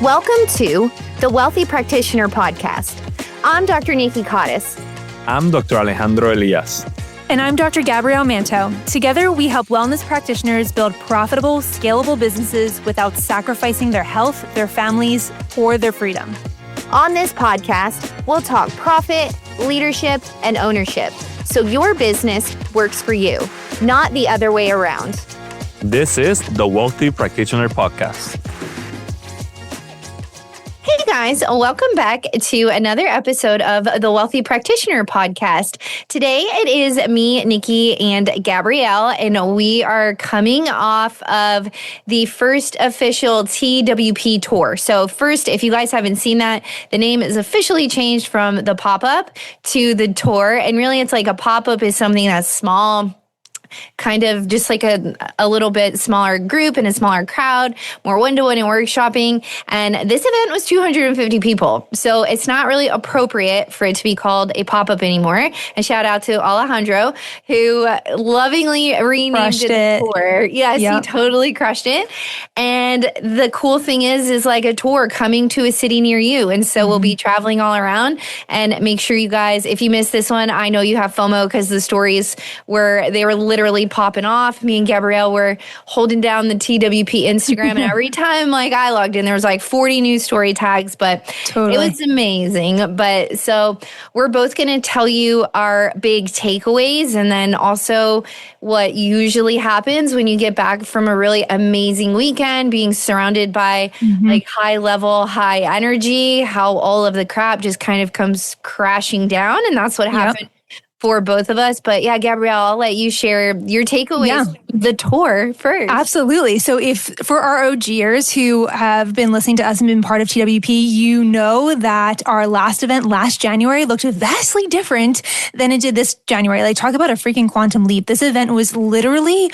Welcome to the Wealthy Practitioner Podcast. I'm Dr. Nikki. I'm Dr. Alejandro Elias. And I'm Dr. Gabrielle Manto. Together, we help wellness practitioners build profitable, scalable businesses without sacrificing their health, their families, or their freedom. On this podcast, we'll talk profit, leadership, and ownership, so your business works for you, not the other way around. This is the Wealthy Practitioner Podcast. Hey guys, welcome back to another episode of the Wealthy Practitioner Podcast. Today it is me, Nikki, and Gabrielle, and we are coming off of the first official TWP tour. So first, if you guys haven't seen that, the name is officially changed from the pop-up to the tour. And really it's like a pop-up is something that's small, kind of just like a little bit smaller group and a smaller crowd, more one-to-one and workshopping. And this event was 250 people. So it's not really appropriate for it to be called a pop-up anymore. And shout out to Alejandro, who lovingly renamed it the tour. Yes, He totally crushed it. And the cool thing is like a tour coming to a city near you. And so we'll be traveling all around. And make sure you guys, if you missed this one, I know you have FOMO because the stories they were literally popping off. Me and Gabrielle were holding down the TWP Instagram, and every time I logged in, there was 40 new story tags, but It was amazing. But so we're both going to tell you our big takeaways, and then also what usually happens when you get back from a really amazing weekend, being surrounded by high level, high energy, how all of the crap just kind of comes crashing down. And that's what happened for both of us. But yeah, Gabrielle, I'll let you share your takeaways from the tour first. Absolutely. So for our OGers who have been listening to us and been part of TWP, you know that our last event last January looked vastly different than it did this January. Talk about a freaking quantum leap. This event was literally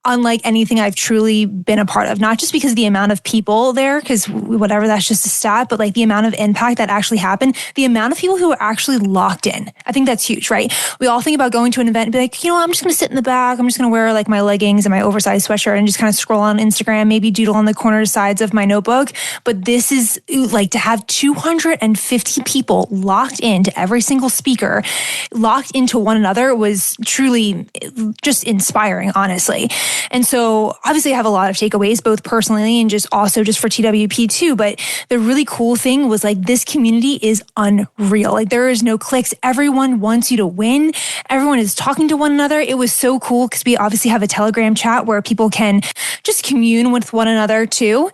unlike anything I've truly been a part of, not just because of the amount of people there, because whatever, that's just a stat, but the amount of impact that actually happened, the amount of people who were actually locked in. I think that's huge, right? We all think about going to an event and be like, I'm just going to sit in the back. I'm just going to wear my leggings and my oversized sweatshirt and just kind of scroll on Instagram, maybe doodle on the corner sides of my notebook. But this is to have 250 people locked into every single speaker, locked into one another was truly just inspiring, honestly. And so obviously I have a lot of takeaways, both personally and just for TWP too. But the really cool thing was this community is unreal. There is no clicks. Everyone wants you to win. Everyone is talking to one another. It was so cool because we obviously have a Telegram chat where people can just commune with one another too.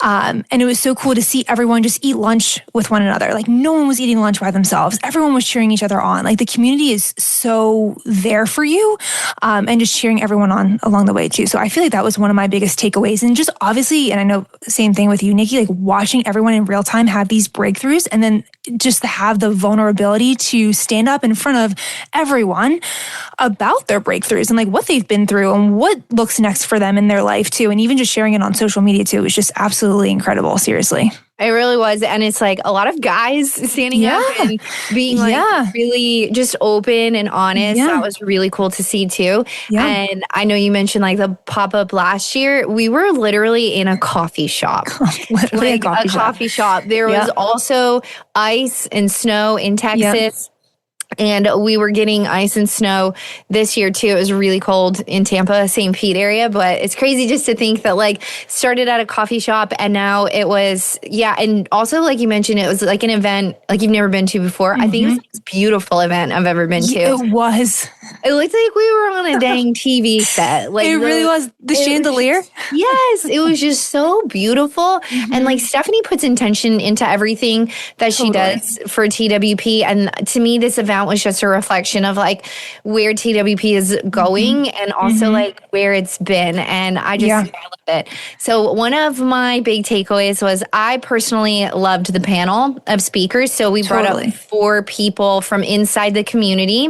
And it was so cool to see everyone just eat lunch with one another. No one was eating lunch by themselves. Everyone was cheering each other on. The community is so there for you, and just cheering everyone on along the way too. So I feel that was one of my biggest takeaways. And just obviously, and I know same thing with you, Nikki, watching everyone in real time have these breakthroughs, and then just to have the vulnerability to stand up in front of everyone about their breakthroughs and what they've been through and what looks next for them in their life too. And even just sharing it on social media too was just absolutely incredible. Seriously. It really was. And it's a lot of guys standing up and being really just open and honest. That was really cool to see too. Yeah. And I know you mentioned the pop-up last year. We were literally in a coffee shop. Literally a coffee shop. There was also ice and snow in Texas. And we were getting ice and snow this year too. It was really cold in Tampa, St. Pete area. But it's crazy just to think that started at a coffee shop and now it was, and also you mentioned, it was an event you've never been to before. I think it was the most beautiful event I've ever been to. It was. It looked like we were on a dang TV set. It really was. The chandelier? Yes. It was just so beautiful. And Stephanie puts intention into everything that she does for TWP. And to me, this event was just a reflection of where TWP is going and also where it's been. And I love it. So one of my big takeaways was I personally loved the panel of speakers. So we brought up 4 people from inside the community.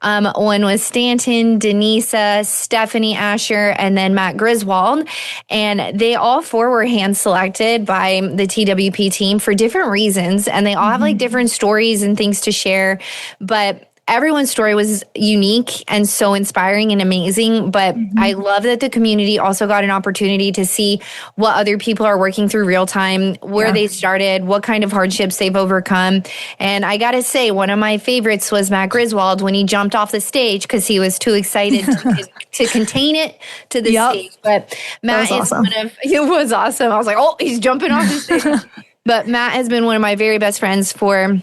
One was Stanton, Denisa, Stephanie Asher, and then Matt Griswold. And they all 4 were hand selected by the TWP team for different reasons. And they all have different stories and things to share. But everyone's story was unique and so inspiring and amazing. But I love that the community also got an opportunity to see what other people are working through real time, where they started, what kind of hardships they've overcome. And I got to say, one of my favorites was Matt Griswold when he jumped off the stage because he was too excited to contain it to the stage. But Matt is awesome. It was awesome. I was like, oh, he's jumping off the stage. But Matt has been one of my very best friends for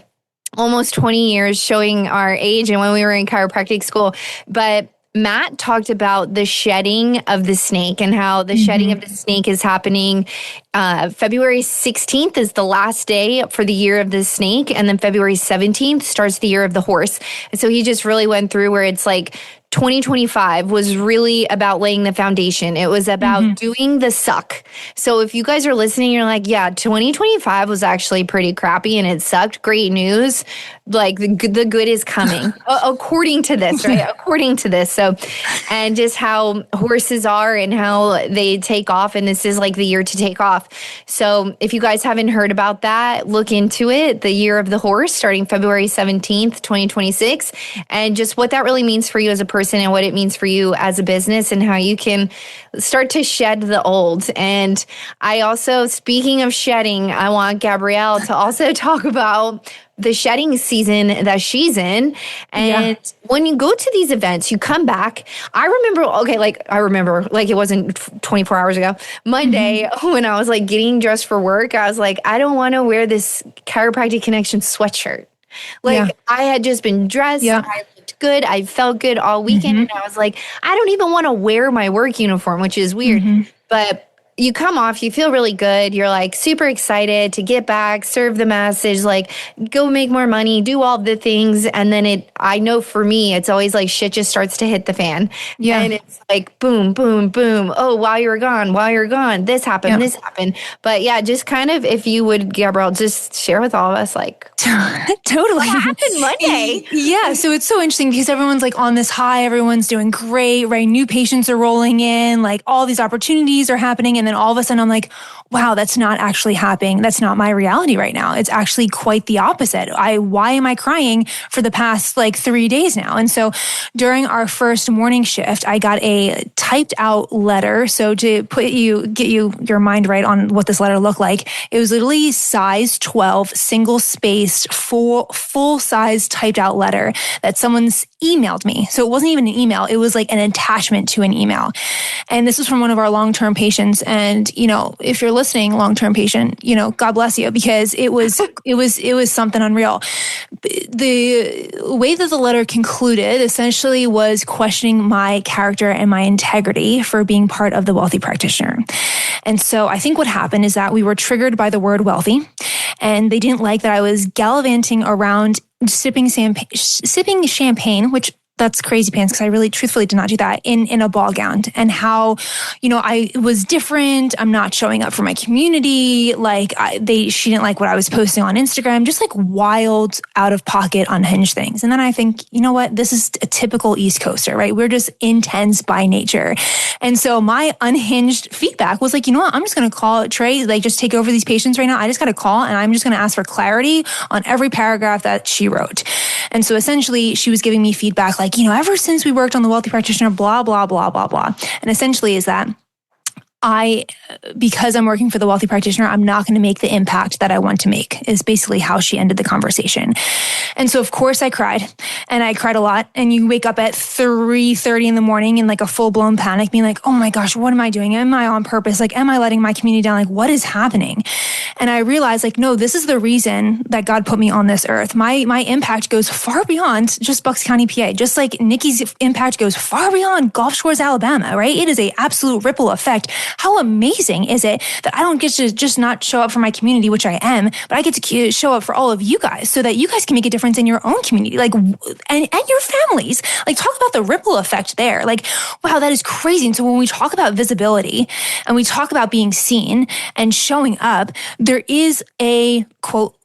almost 20 years, showing our age and when we were in chiropractic school. But Matt talked about the shedding of the snake and how the shedding of the snake is happening. February 16th is the last day for the year of the snake. And then February 17th starts the year of the horse. And so he just really went through where it's like 2025 was really about laying the foundation. It was about doing the suck. So if you guys are listening, you're like, yeah, 2025 was actually pretty crappy and it sucked. Great news. Like the good is coming according to this, right? According to this. So, and just how horses are and how they take off. And this is like the year to take off. So if you guys haven't heard about that, look into it. The year of the horse starting February 17th, 2026. And just what that really means for you as a person and what it means for you as a business and how you can start to shed the old. And I also, speaking of shedding, I want Gabrielle to also talk about the shedding season that she's in. And when you go to these events, you come back. I remember, it wasn't 24 hours ago, Monday, when I was like getting dressed for work, I was like, I don't want to wear this Chiropractic Connection sweatshirt. I had just been dressed. I looked good. I felt good all weekend. And I was like, I don't even want to wear my work uniform, which is weird. But you come off, you feel really good. You're like super excited to get back, serve the masses, like go make more money, do all the things. And then I know for me, it's always like shit just starts to hit the fan. And it's like boom, boom, boom. Oh, while you're gone, this happened, this happened. But yeah, just kind of, if you would, Gabrielle, just share with all of us, like, totally. What happened Monday? So it's so interesting because everyone's like on this high, everyone's doing great, right? New patients are rolling in, like all these opportunities are happening. And then all of a sudden I'm like, wow, that's not actually happening. That's not my reality right now. It's actually quite the opposite. Why am I crying for the past 3 days now? And so during our first morning shift, I got a typed out letter. So to get your mind right on what this letter looked like, it was literally size 12, single spaced, full size typed out letter that someone's emailed me. So it wasn't even an email. It was like an attachment to an email. And this was from one of our long-term patients. And, if you're listening, long-term patient, God bless you, because it was something unreal. The way that the letter concluded essentially was questioning my character and my integrity for being part of the Wealthy Practitioner. And so I think what happened is that we were triggered by the word wealthy, and they didn't like that I was gallivanting around sipping champagne, which that's crazy pants because I really truthfully did not do that in a ball gown, and how, I was different. I'm not showing up for my community. She didn't like what I was posting on Instagram, just like wild, out of pocket, unhinged things. And then I think, you know what? This is a typical East Coaster, right? We're just intense by nature. And so my unhinged feedback was like, you know what? I'm just going to call Trey, just take over these patients right now. I just got to call and I'm just going to ask for clarity on every paragraph that she wrote. And so essentially she was giving me feedback ever since we worked on the Wealthy Practitioner, blah, blah, blah, blah, blah. And essentially is that because I'm working for the Wealthy Practitioner, I'm not going to make the impact that I want to make, is basically how she ended the conversation. And so, of course, I cried, and I cried a lot. And you wake up at 3:30 in the morning in a full-blown panic, being like, oh my gosh, what am I doing? Am I on purpose? Am I letting my community down? What is happening? And I realized, no, this is the reason that God put me on this earth. My impact goes far beyond just Bucks County, PA. Just like Nikki's impact goes far beyond Gulf Shores, Alabama, right? It is an absolute ripple effect. How amazing is it that I don't get to just not show up for my community, which I am, but I get to show up for all of you guys so that you guys can make a difference in your own community, and your families. Talk about the ripple effect there. Wow, that is crazy. And so when we talk about visibility and we talk about being seen and showing up, there is a quote,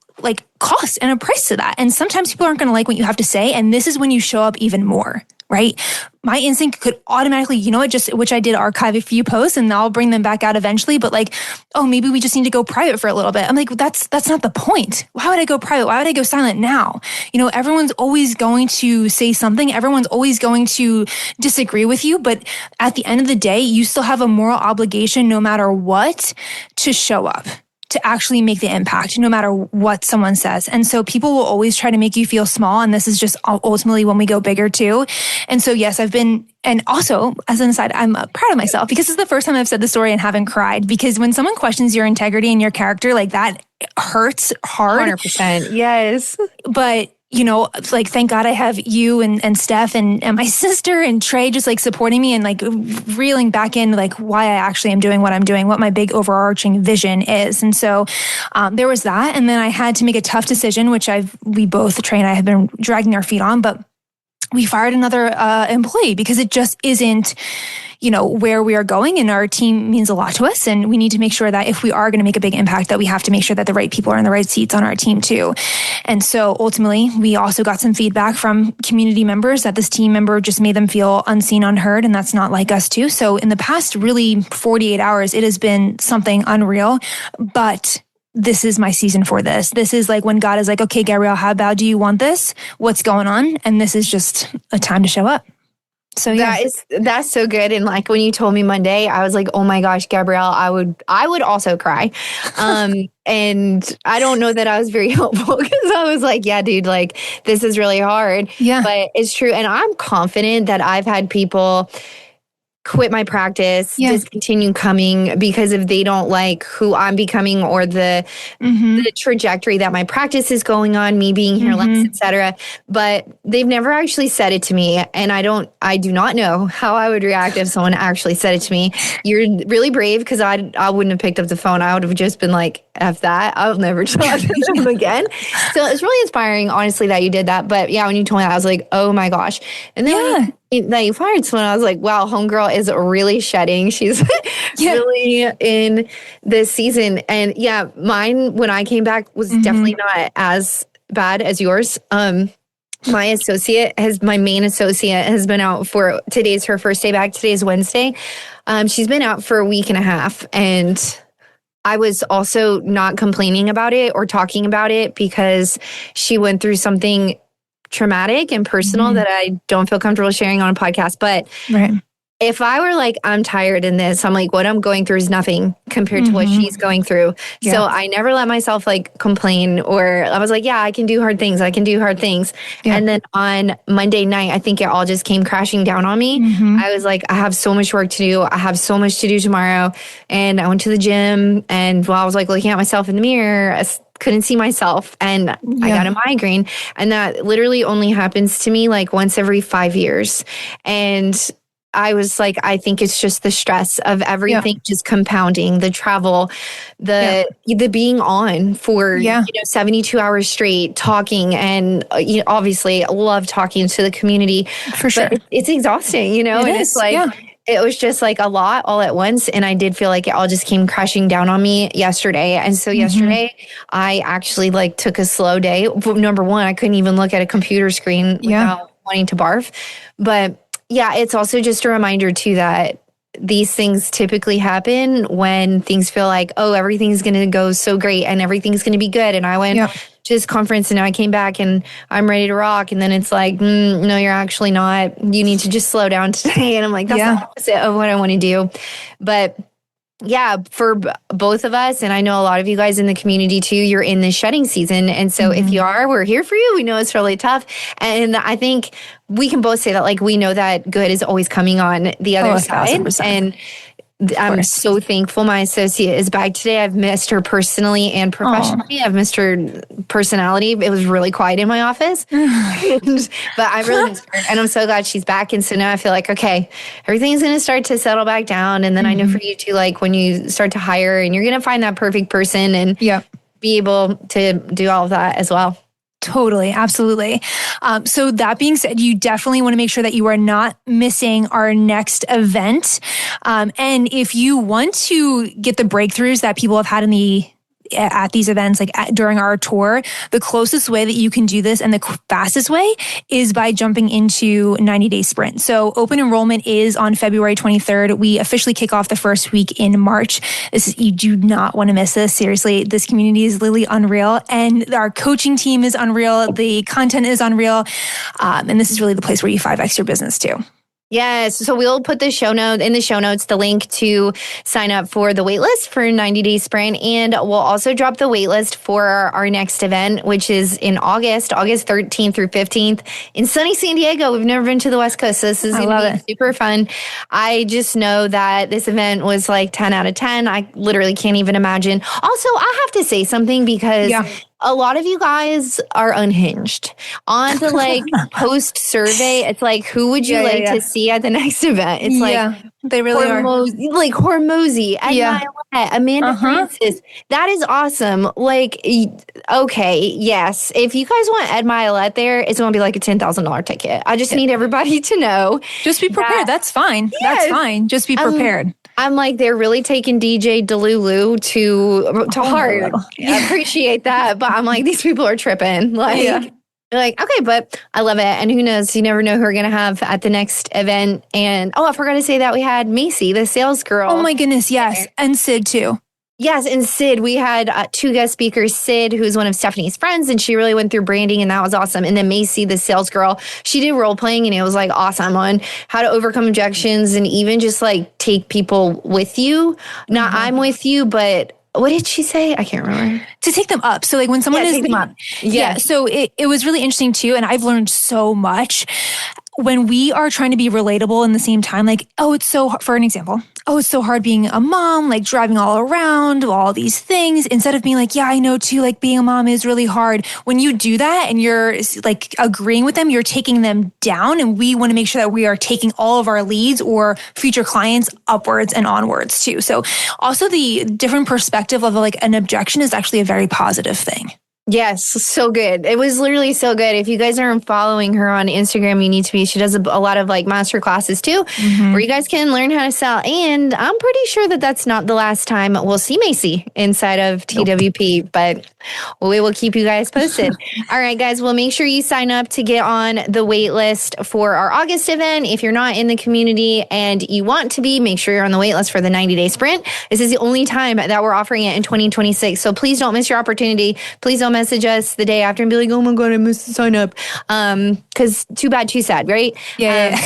cost and a price to that. And sometimes people aren't going to like what you have to say. And this is when you show up even more. right? My instinct could automatically, which I did archive a few posts and I'll bring them back out eventually. But like, oh, maybe we just need to go private for a little bit. I'm like, that's not the point. Why would I go private? Why would I go silent now? Everyone's always going to say something. Everyone's always going to disagree with you. But at the end of the day, you still have a moral obligation, no matter what, to show up, to actually make the impact, no matter what someone says. And so people will always try to make you feel small. And this is just ultimately when we go bigger too. And so, yes, and also as an aside, I'm proud of myself because it's the first time I've said the story and haven't cried, because when someone questions your integrity and your character, like that hurts hard. 100%. Yes. But like, thank God I have you and Steph and my sister and Trey just like supporting me and like reeling back in like why I actually am doing what I'm doing, what my big overarching vision is. And so there was that. And then I had to make a tough decision, which we both, Trey and I, have been dragging our feet on, but we fired another employee because it just isn't where we are going, and our team means a lot to us. And we need to make sure that if we are going to make a big impact, that we have to make sure that the right people are in the right seats on our team too. And so ultimately, we also got some feedback from community members that this team member just made them feel unseen, unheard, and that's not like us too. So in the past really 48 hours, it has been something unreal, but this is my season for this. This is like when God is like, okay, Gabrielle, how bad do you want this? What's going on? And this is just a time to show up. So yeah, that's so good. And like when you told me Monday, I was like, oh my gosh, Gabrielle, I would also cry. And I don't know that I was very helpful because I was like, yeah, dude, like this is really hard. Yeah, but it's true. And I'm confident that I've had people quit my practice, discontinue coming because if they don't like who I'm becoming or the trajectory that my practice is going on, me being here less, etc. But they've never actually said it to me. And I do not know how I would react if someone actually said it to me. You're really brave because I wouldn't have picked up the phone. I would have just been like, F that. I'll never talk to them again. So it's really inspiring, honestly, that you did that. But yeah, when you told me that, I was like, oh my gosh. And then that you fired someone, I was like, wow, homegirl is really shedding. She's really in this season. And yeah, mine, when I came back, was definitely not as bad as yours. My main associate has been out for, today's her first day back. Today's Wednesday. She's been out for a week and a half. And I was also not complaining about it or talking about it because she went through something traumatic and personal that I don't feel comfortable sharing on a podcast. But if I were like, I'm tired in this, I'm like, what I'm going through is nothing compared to what she's going through. Yeah. So I never let myself like complain, or I was like, yeah, I can do hard things. Yeah. And then on Monday night, I think it all just came crashing down on me. I was like, I have so much work to do. I have so much to do tomorrow. And I went to the gym, and while I was like looking at myself in the mirror, I couldn't see myself, and I got a migraine. And that literally only happens to me like once every 5 years. And I was like, I think it's just the stress of everything just compounding, the travel, the being on for 72 hours straight talking. And obviously I love talking to the community. For sure. But it's exhausting, and it's like, it was just like a lot all at once. And I did feel like it all just came crashing down on me yesterday. And so yesterday I actually like took a slow day. Number one, I couldn't even look at a computer screen without wanting to barf. But yeah, it's also just a reminder too that these things typically happen when things feel like, oh, everything's going to go so great and everything's going to be good. And I went to this conference and now I came back and I'm ready to rock. And then it's like, no, you're actually not. You need to just slow down today. And I'm like, that's the opposite of what I want to do. But yeah, for both of us, and I know a lot of you guys in the community too, you're in this shedding season. And so if you are, we're here for you. We know it's really tough. And I think we can both say that, like, we know that good is always coming on the other side. 1,000%. And I'm so thankful my associate is back today. I've missed her personally and professionally. I've missed her personality. It was really quiet in my office. But I really missed her. And I'm so glad she's back. And so now I feel like, okay, everything's going to start to settle back down. And then I know for you too, like when you start to hire and you're going to find that perfect person and be able to do all of that as well. Totally. Absolutely. So that being said, you definitely want to make sure that you are not missing our next event. And if you want to get the breakthroughs that people have had in at these events, like during our tour, the closest way that you can do this and the fastest way is by jumping into 90-day sprint. So open enrollment is on February 23rd. We officially kick off the first week in March. You do not want to miss this. Seriously, this community is literally unreal. And our coaching team is unreal. The content is unreal. And this is really the place where you 5X your business too. Yes. So we'll put the show notes, the link to sign up for the waitlist for 90-day sprint. And we'll also drop the waitlist for our next event, which is in August 13th through 15th in sunny San Diego. We've never been to the West Coast, so this is going to be super fun. I just know that this event was like 10 out of 10. I literally can't even imagine. Also, I have to say something because a lot of you guys are unhinged. On the like post survey, it's like, who would you like to see at the next event? It's like they really are. Like Hormozy, Amanda Francis. That is awesome. Like, okay, yes. If you guys want Ed Milet there, it's going to be like a $10,000 ticket. I just need everybody to know. Just be prepared. That's fine. Yes. That's fine. Just be prepared. I'm like, they're really taking DJ Delulu to heart. I appreciate that. But I'm like, these people are tripping. Like, okay, but I love it. And who knows? You never know who we're going to have at the next event. And, I forgot to say that we had Macy, the sales girl. Oh my goodness, yes. And Sid too. Yes, and Sid, we had 2 guest speakers. Sid, who's one of Stephanie's friends, and she really went through branding, and that was awesome. And then Macy, the sales girl, she did role playing, and it was like awesome on how to overcome objections and even just like take people with you. Not I'm with you, but what did she say? I can't remember. To take them up. So like when someone take them up. Yeah. So it was really interesting too, and I've learned so much. When we are trying to be relatable in the same time, like, it's so hard, for an example, it's so hard being a mom, like driving all around, all these things, instead of being like, yeah, I know too, like being a mom is really hard. When you do that and you're like agreeing with them, you're taking them down. And we want to make sure that we are taking all of our leads or future clients upwards and onwards too. So also the different perspective of like an objection is actually a very positive thing. Yes, so good. It was literally so good. If you guys aren't following her on Instagram, you need to be. She does a lot of like master classes too, where you guys can learn how to sell. And I'm pretty sure that that's not the last time we'll see Macy inside of TWP, but we will keep you guys posted. All right, guys. Well, make sure you sign up to get on the wait list for our August event. If you're not in the community and you want to be, make sure you're on the wait list for the 90-day sprint. This is the only time that we're offering it in 2026. So please don't miss your opportunity. Please don't message us the day after and be like, oh my God, I missed the sign up. Because too bad, too sad, right? Yeah.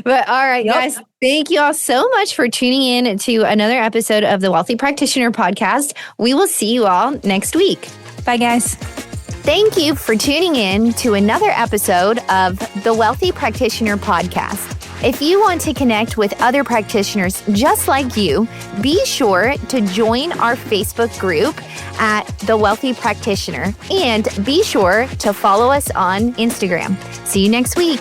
But all right, guys, thank you all so much for tuning in to another episode of the Wealthy Practitioner Podcast. We will see you all next week. Bye, guys. Thank you for tuning in to another episode of the Wealthy Practitioner Podcast. If you want to connect with other practitioners just like you, be sure to join our Facebook group at The Wealthy Practitioner and be sure to follow us on Instagram. See you next week.